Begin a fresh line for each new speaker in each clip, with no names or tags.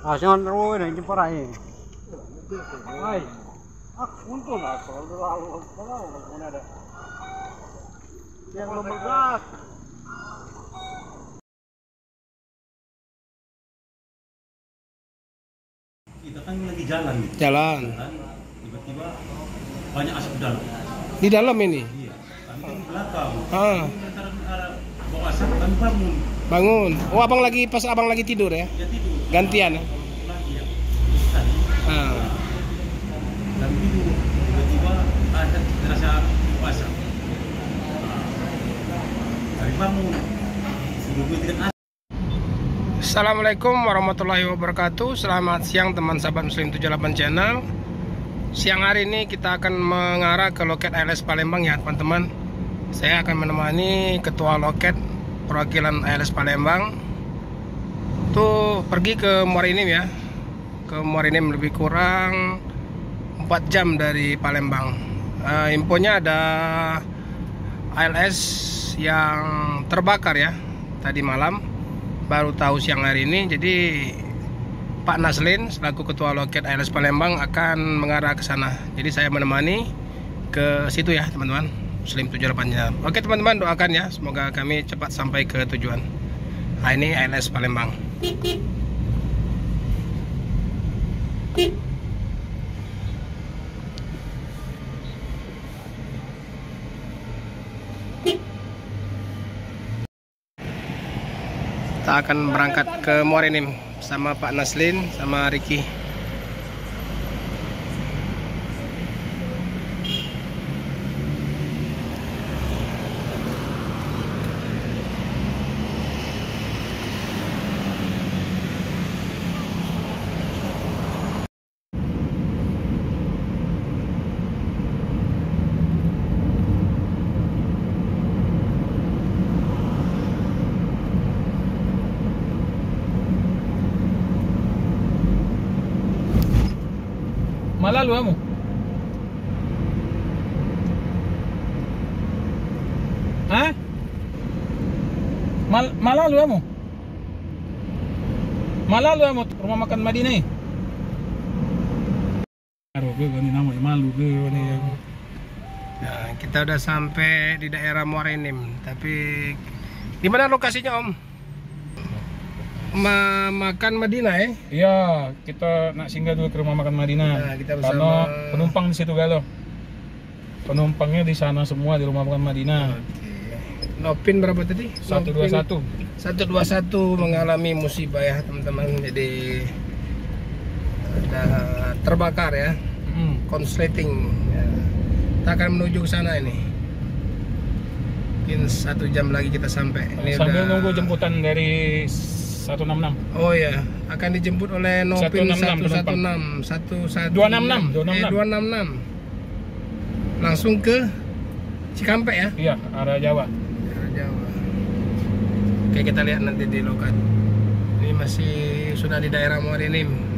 Ah, jangan terlalu ini jemput aja. Hai, untung lah kalau terlalu ada. Yang nomor belas.
Kita kan lagi jalan gitu.
Jalan.
Tiba-tiba banyak asap dalam.
Di dalam ini.
Iya. Kami kan di belakang.
Ah.
Antara bawa asap kami bangun.
Bangun. Oh, abang lagi pas abang lagi tidur ya?
Ya tidur.
Gantian ya?
Lagi ya. Tadi.
Ah.
Kami tidur. Tiba-tiba ada terasa asap. Kami bangun. Suruh gue tidak asap.
Assalamualaikum warahmatullahi wabarakatuh. Selamat siang teman sahabat Muslim 78 channel. Siang hari ini kita akan mengarah ke loket ALS Palembang ya teman-teman. Saya akan menemani ketua loket perwakilan ALS Palembang tuh pergi ke Muarinim ya. Ke Muarinim lebih kurang 4 jam dari Palembang. Infonya ada ALS yang terbakar ya tadi malam. Baru tahu siang hari ini. Jadi Pak Naslin selaku ketua loket ALS Palembang akan mengarah ke sana. Jadi saya menemani ke situ ya teman-teman. Muslim 78-nya. Oke teman-teman, doakan ya semoga kami cepat sampai ke tujuan. Nah, ini ALS Palembang. Kita akan berangkat ke Muarinim sama Pak Naslin sama Ricky.
Malalu kamu? Hah? Malalu kamu? Malalu kamu rumah makan Madinah? Malu
Nah, kita udah sampai di daerah Muarinim. Tapi di mana lokasinya Om? Makan Madinah ya?
Iya, kita nak singgah dulu ke rumah makan Madinah.
Nah, kita bersama
karena penumpang di situ galau. Penumpangnya di sana semua di rumah makan Madinah.
Oke. Nopin berapa tadi?
121.
121 mengalami musibah ya teman-teman. Jadi ada terbakar ya. Konsleting. Ya. Kita akan menuju ke sana ini. Mungkin 1 jam lagi kita sampai. Ini
sambil
udah...
nunggu jemputan dari 166.
Oh ya, akan dijemput oleh Nopin 116 266 langsung ke Cikampek ya?
Iya, arah Jawa.
Arah Jawa. Oke, kita lihat nanti di loket. Ini masih sudah di daerah Muarinim.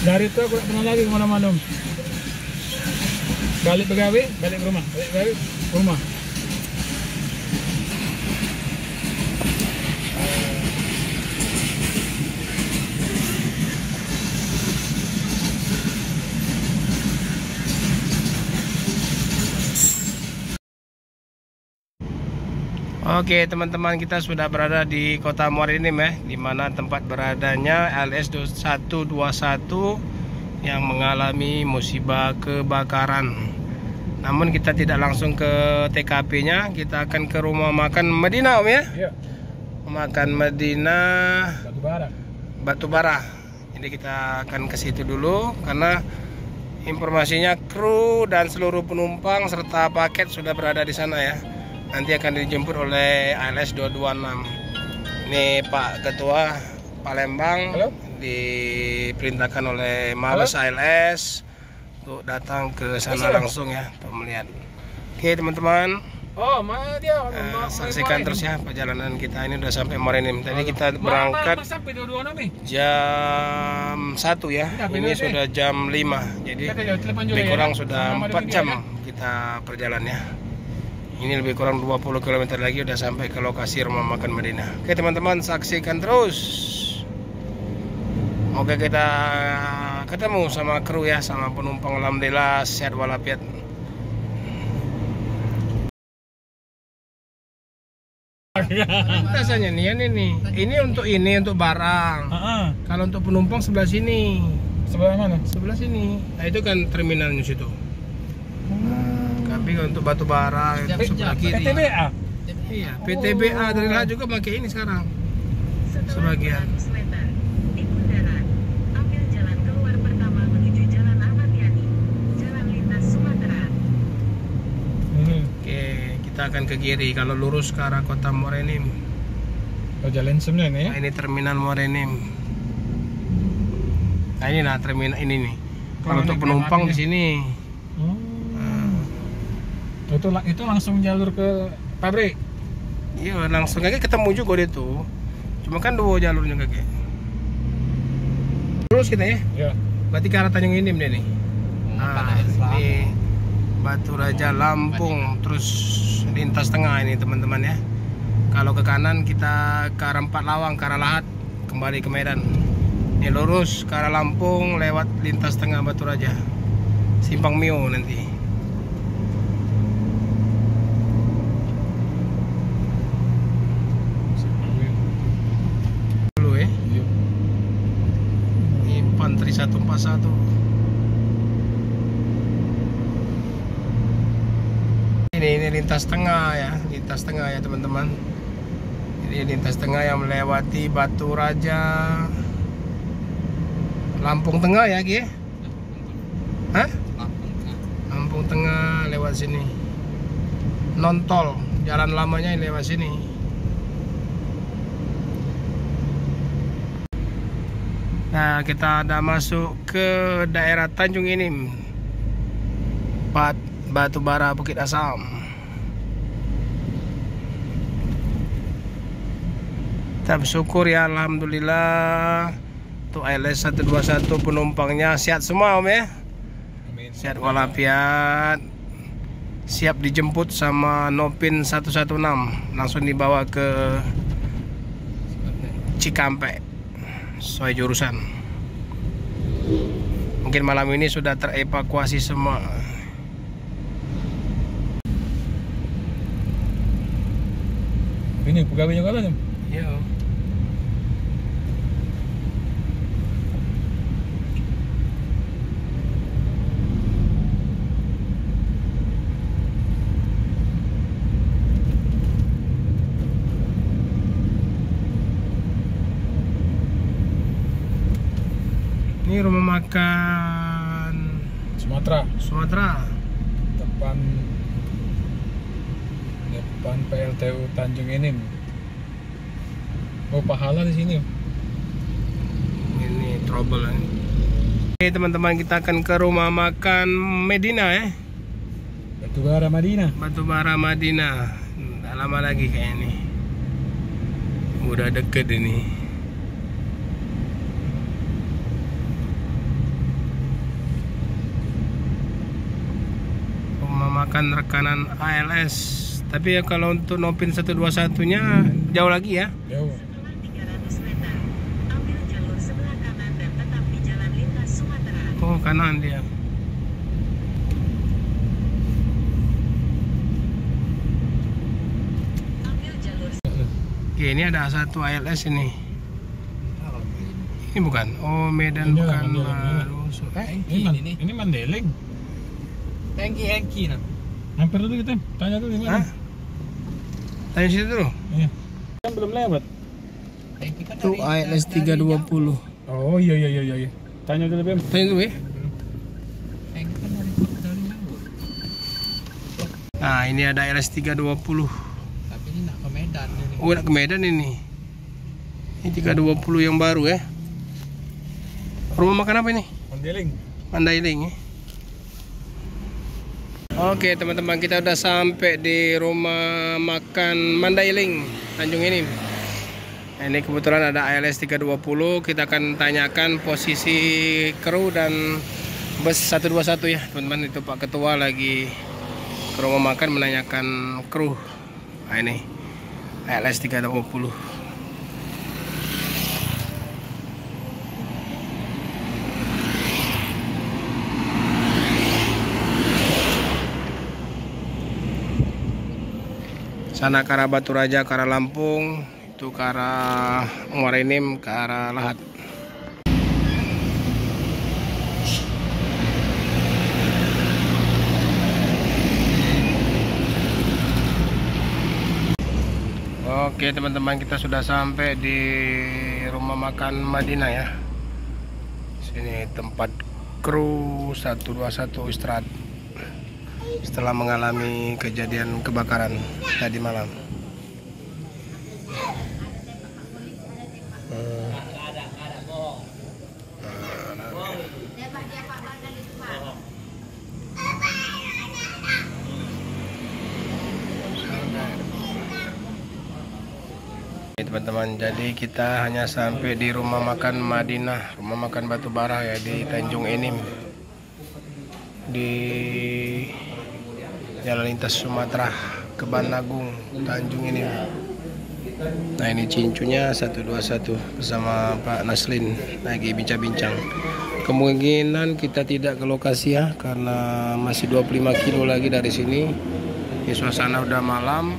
Dari itu aku tak pernah lagi kemana-mana. Balik begawe, balik ke rumah. Balik begawe, ke rumah.
Oke teman-teman, kita sudah berada di kota Muarinim ya, di mana tempat beradanya ALS 121 yang mengalami musibah kebakaran. Namun kita tidak langsung ke TKP-nya, kita akan ke rumah makan Madinah Om ya.
Iya.
Makan Madinah
Batubara.
Jadi kita akan ke situ dulu karena informasinya kru dan seluruh penumpang serta paket sudah berada di sana ya. Nanti akan dijemput oleh ALS 226. Ini Pak Ketua Palembang.
Halo?
Diperintahkan oleh Mabes ALS untuk datang ke sana langsung ya untuk melihat. Oke teman-teman,
Oh, mana dia?
Saksikan terus ya perjalanan kita. Ini udah sampai Morenim. Tadi kita berangkat
sampai dua-dua nih.
jam 1 ya. Ini sudah jam 5. Jadi lebih kurang sudah 4 jam kita perjalannya. Ini lebih kurang 20 km lagi udah sampai ke lokasi rumah makan Madinah. Oke teman-teman, saksikan terus. Oke, kita ketemu sama kru ya, sama penumpang. Alhamdulillah sehat walafiat. Rasanya nih, ini untuk barang. Kalau untuk penumpang sebelah sini.
Sebelah mana?
Sebelah sini. Nah itu kan terminalnya situ. Tapi untuk batu bara itu sebelah kiri.
PTBA.
Iya, PTBA dari lah juga pakai ini sekarang. Sebagian.
Di bundaran, ambil jalan keluar pertama menuju Jalan Ahmad Yani, Jalan Lintas Sumatera.
Oke, kita akan ke kiri kalau lurus ke arah kota Morenim.
Oh, jalan sebenarnya ya.
Nah, ini terminal Morenim. Nah, ini nah terminal ini nih. Kalau untuk penumpang di sini.
Itu langsung jalur ke pabrik.
Iya, langsung kakek ketemu juga dia tuh. Cuma kan dua jalurnya kakek. Terus kita ya.
Iya.
Berarti ke arah Tanjung Inim dia nih. Nah, ini Batu Raja Lampung, terus lintas tengah ini teman-teman ya. Kalau ke kanan kita ke arah Empat Lawang, ke arah Lahat, kembali ke Medan. Ini lurus ke arah Lampung lewat lintas tengah Batu Raja, Simpang Mio nanti. Dulu ya. Ini Pantri 141. Ini lintas tengah ya teman-teman. Ini lintas tengah yang melewati Batu Raja, Lampung Tengah ya Ki? Hah? Lampung Tengah lewat sini. Non tol, jalan lamanya lewat sini. Nah, kita ada masuk ke daerah Tanjung Inim, Batu Bara, Bukit Asam. Kita bersyukur ya, alhamdulillah. Untuk ALS 121 penumpangnya sehat semua Om ya. Sehat walafiat. Siap dijemput sama Nopin 116. Langsung dibawa ke Cikampek sesuai jurusan. Mungkin malam ini sudah terevakuasi semua.
Ini pegawainya kalau jam?
Iya. Ini rumah makan Sumatera. Depan
PLTU Tanjung Inim. Oh, pahala di sini.
Ini trouble ya. Oke teman-teman, kita akan ke rumah makan Medina ya.
Batu Bara Madinah.
Nggak lama lagi kayak ini. Udah deket ini. Makan rekanan ALS. Tapi ya kalau untuk Nopin 121-nya jauh lagi ya.
Jauh.
Setelah 300 meter, ambil jalur sebelah kanan dan tetap di Jalan Lintas Sumatera.
Oh, kanan dia.
Ambil jalur
Oke, ini ada satu ALS ini. Ini bukan. Oh, Medan
Ini
bukan.
Mandailing. Ini Mandailing.
Hengki nah.
Hampir dulu kita tanya dulu di mana.
Hah? Tanya situ dulu.
Iya. Kan belum lewat.
Itu ALS 320.
Oh iya. Tanya dulu Bem.
Tanya dulu ya. Nah, ini ada ALS 320.
Tapi ini nak ke Medan ini.
Oh, nak ke Medan ini. Ini 320 yang baru ya. Rumah makan apa ini?
Mandailing.
Mandailing ya. Oke teman-teman, kita udah sampai di rumah makan Mandailing Tanjung Inim. Nah, ini kebetulan ada ALS 320. Kita akan tanyakan posisi kru dan bus 121 ya teman-teman. Itu Pak Ketua lagi ke rumah makan menanyakan kru. Nah ini ALS 320. Sana ke arah Batu Raja, ke arah Lampung, itu ke arah Muara Enim, ke arah Lahat. Oke teman-teman, kita sudah sampai di rumah makan Madinah ya. Sini tempat kru 121 istirahat setelah mengalami kejadian kebakaran tadi malam. Teman-teman, jadi kita hanya sampai di rumah makan Madinah, rumah makan Batu Bara ya, di Tanjung Enim, di Jalan Lintas Sumatera ke Banagung, Tanjung Enim. Nah ini cincunya 121 bersama Pak Naslin lagi bincang-bincang. Kemungkinan kita tidak ke lokasi ya, karena masih 25 kilo lagi dari sini. Ini suasana udah malam.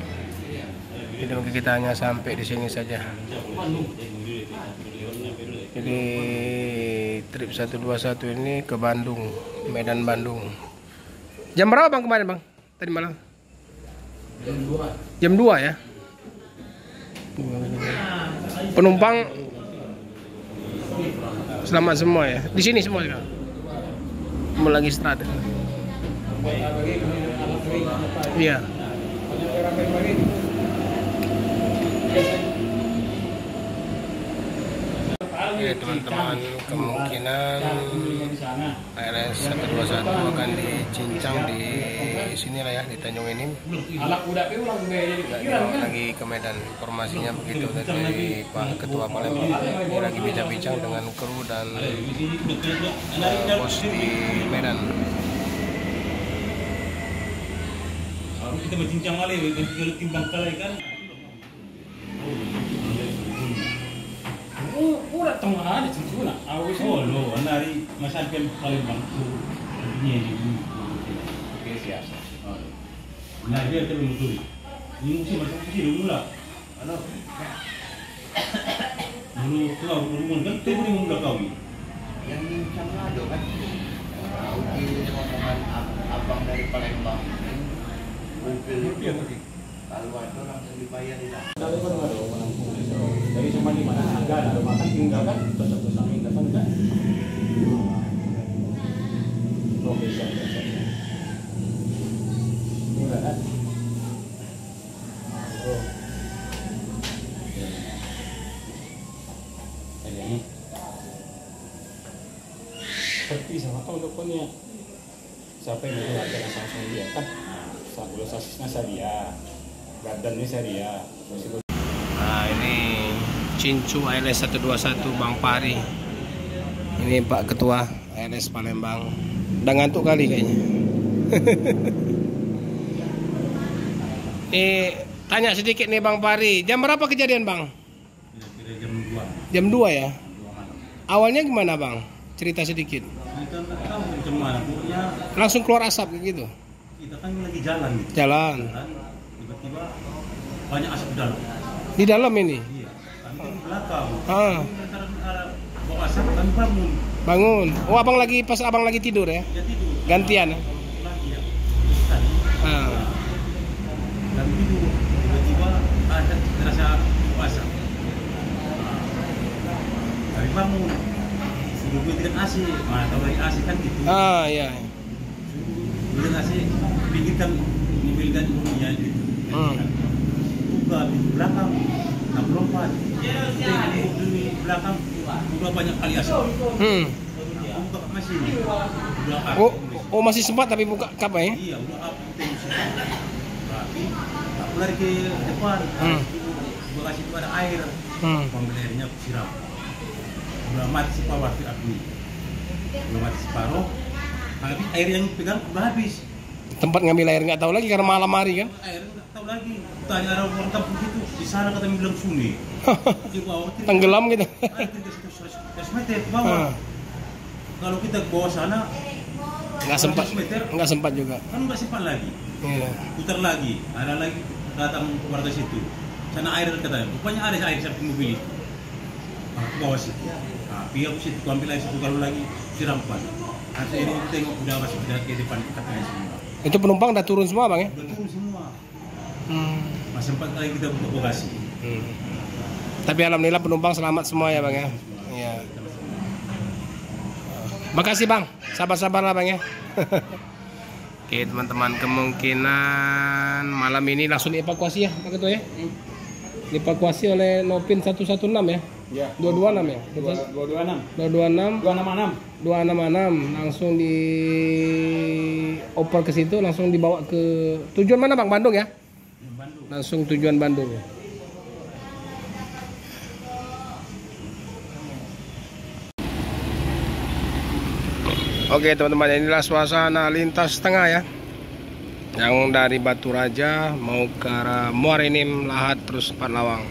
Jadi mungkin kita hanya sampai di sini saja. Jadi trip 121 ini ke Bandung, Medan Bandung. Jam berapa bang kemarin bang? Tadi malam? Jam 2 ya? Penumpang selamat semua ya? Di sini semua juga? Mau lagi istirahat? Iya. Oke teman-teman, kemungkinan ALS 121 akan dicincang di sini lah ya, di Tanjung Enim. Lagi ke Medan, informasinya begitu dari Pak Ketua Palembang. Ini lagi bincang-bincang dengan kru dan bos di Medan.
Kita bercincang malih, kalau timbang kalai kan.
Oh, datang ada cincuna. Awis
lo, nari masyarakat Palembang. Ini
Oke, siap.
Nah, dia terus betul. Ini mesti masuk ke sini dulu lah. Ano? Dulu kau rumah kan tu boleh mula kau.
Yang bincang ada kan? Oke, omongan abang dari Palembang. Mobil itu kalau ada langsung dibayar tidak.
Dari cuma di mana harga ada makan tinggal kan satu samping datang kan. Oke, siap. Udah kan? Ini seperti sama tahu dokumennya. Siapa yang mau ada langsung dia kan? Sabulu sasisnya saya, badannya saya.
Nah ini cincu ALS 121 Bang Pari. Ini Pak Ketua ALS Palembang. Udah ngantuk kali kayaknya. Tanya sedikit nih Bang Pari, jam berapa kejadian Bang?
Kira-kira jam 2.
Jam 2 ya? Awalnya gimana Bang? Cerita sedikit.
Kita nggak tahu macam mana, pokoknya
Langsung keluar asap kayak gitu?
kita kan lagi jalan gitu.
Jalan.
Kan, tiba-tiba banyak asap di dalam.
Di dalam ini?
Iya, kami kan di belakang.
Ah.
Arah bawa asap, kami bangun.
Bangun. Oh abang lagi, pas abang lagi tidur ya?
Ya tidur.
Gantian ya?
Lagi ya. Tadi.
Ah.
Kami tidur. Tiba-tiba ada terasa asap. Kami bangun. Suruh buatkan AC. Mana tahu dari AC kan gitu.
Ah iya.
Buatkan AC. Pinggirkan mobil dan bunyinya gitu. Buka di belakang. Tak lompat. Di belakang. Udah banyak kali asap. Buka mesin.
Oh, Oh masih sempat tapi buka kapal ya?
Iya, udah up tembus itu. Tapi aku lari ke depan. Gua kasih pada air. Ambil airnya aku siram. Udah mati separuh api. Udah mati separuh. Tapi air yang pegang udah habis.
Tempat ngambil air nggak tahu lagi karena malam hari kan?
Air nggak tahu lagi. Tanya orang kampung gitu. Di sana katanya bilang sungai. Di bawah
Tenggelam gitu.
Air 100 meter ke bawah. Kalau kita ke bawah sana
Nggak sempat juga.
kan nggak sempat lagi.
Iya.
Putar lagi, ada lagi datang warga situ. Sana air katanya, rupanya ada air samping mobil itu. Aku bawa situ. Tapi aku situ, aku ambil air situ kalau lagi sirampan. Nanti ini aku tengok udah masuk ke depan katanya semua.
Itu penumpang udah turun semua bang ya?
Udah turun semua. Masih sempat kali kita buka bagasi.
Tapi alhamdulillah penumpang selamat semua ya bang ya. Iya. Makasih bang, sabar-sabarlah bang ya. Oke teman-teman, kemungkinan malam ini langsung dievakuasi ya Pak Ketua ya? Dievakuasi oleh Nopin 116 ya?
Iya.
226 ya?
226.
226 langsung dioper ke situ, langsung dibawa ke tujuan mana bang? Bandung ya?
Bandung.
Langsung tujuan Bandung. Oke teman-teman, inilah suasana lintas tengah ya, yang dari Batu Raja mau ke arah Muara Enim, Lahat, terus Patlawang.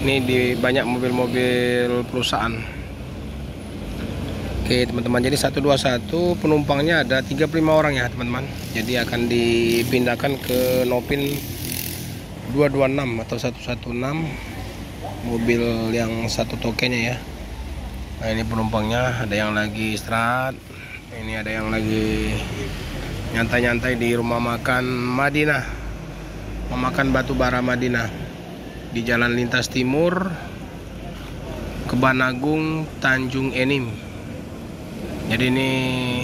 Ini di banyak mobil-mobil perusahaan. Oke teman-teman, jadi 121 penumpangnya ada 35 orang ya teman-teman. Jadi akan dipindahkan ke Nopin 226 atau 116, mobil yang satu tokennya ya. Nah ini penumpangnya, ada yang lagi istirahat, ini ada yang lagi nyantai-nyantai di rumah makan Madinah, memakan batu bara Madinah di Jalan Lintas Timur, Kebanagung, Tanjung Enim. Jadi ini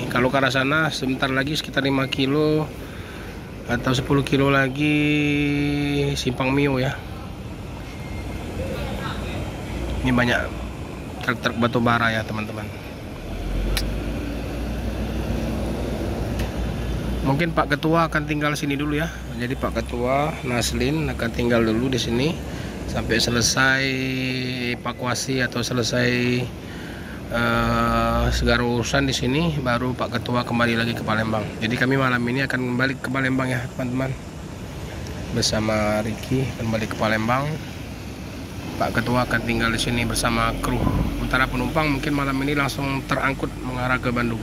kalau ke arah sana sebentar lagi sekitar 5 kilo atau 10 kilo lagi Simpang Mio ya. Ini banyak truk batu bara ya teman-teman. Mungkin Pak Ketua akan tinggal sini dulu ya. Jadi Pak Ketua Naslin akan tinggal dulu di sini sampai selesai evakuasi atau selesai segala urusan di sini, baru Pak Ketua kembali lagi ke Palembang. Jadi kami malam ini akan kembali ke Palembang ya teman-teman, bersama Ricky kembali ke Palembang. Pak Ketua akan tinggal di sini bersama kru. Sementara penumpang mungkin malam ini langsung terangkut mengarah ke Bandung.